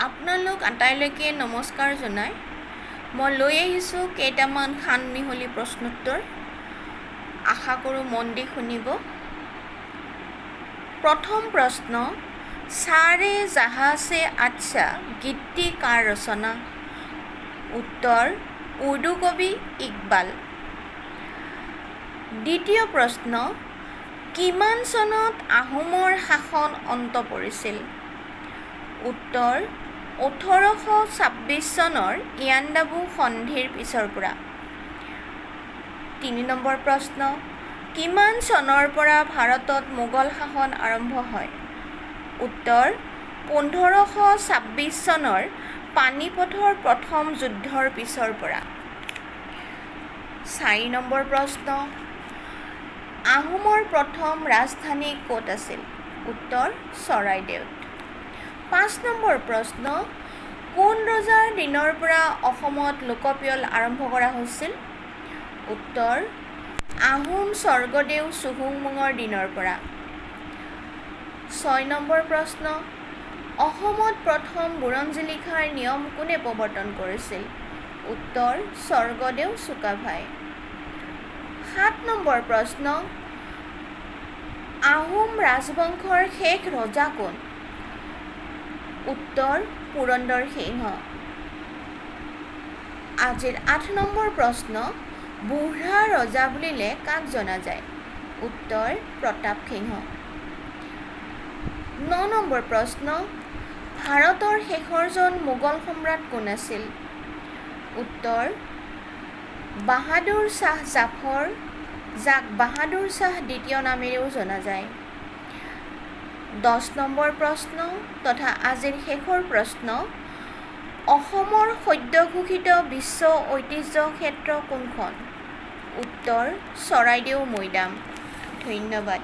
আপোনালোক আটাইলৈকে নমস্কাৰ জনাই মই লৈ আহিছোঁ কেইটামান খান মিহলি প্ৰশ্নোত্তৰ। আশা কৰোঁ মন দি শুনিব। প্ৰথম প্ৰশ্ন, সাৰে জাহাঁ সে আচ্ছা গীতটি কাৰ ৰচনা? উত্তৰ, উৰ্দু কবি ইকবাল। দ্বিতীয় প্ৰশ্ন, কিমান চনত আহোমৰ শাসন অন্ত পৰিছিল? উত্তৰ, 1826 চনৰ ইয়াণ্ডাবু সন্ধিৰ পিছৰ পৰা। 3 নম্বৰ প্ৰশ্ন, কিমান চনৰ পৰা ভাৰতত মোগল শাসন আৰম্ভ হয়? উত্তৰ, 1526 চনৰ পানিপথৰ প্ৰথম যুদ্ধৰ পিছৰ পৰা। 4 নম্বৰ প্ৰশ্ন, আহোমৰ প্ৰথম ৰাজধানী ক'ত আছিল? উত্তৰ, চৰাইদেউত। 5 নম্বৰ প্ৰশ্ন, কোন ৰজাৰ দিনৰ পৰা অসমত লোকপিয়ল আৰম্ভ কৰা হৈছিল? উত্তৰ, আহোম স্বৰ্গদেউ চুহুংমুঙৰ দিনৰ পৰা। 6 নম্বৰ প্ৰশ্ন, অসমত প্ৰথম বুৰঞ্জী লিখাৰ নিয়ম কোনে প্ৰৱৰ্তন কৰিছিল? উত্তৰ, স্বৰ্গদেউ চুকাফাই। 7 নম্বৰ প্ৰশ্ন, আহোম ৰাজবংশৰ শেষ ৰজা কোন? উত্তৰ, পুৰন্দৰ সিংহ। আজিৰ 8 নম্বৰ প্ৰশ্ন, বুঢ়া ৰজা বুলিলে কাক জনা যায়? উত্তৰ, প্ৰতাপ সিংহ। 9 নম্বৰ প্ৰশ্ন, ভাৰতৰ শেষৰজন মোগল সম্ৰাট কোন আছিল? উত্তৰ, বাহাদুৰ শ্বাহ জাফৰ, যাক বাহাদুৰ শ্বাহ দ্বিতীয় নামেৰেও জনা যায়। 10 নম্বৰ প্ৰশ্ন তথা আজিৰ শেষৰ প্ৰশ্ন, অসমৰ সদ্য ঘোষিত বিশ্ব ঐতিহ্য ক্ষেত্ৰ কোনখন? উত্তৰ, চৰাইদেউ মৈদাম। ধন্যবাদ।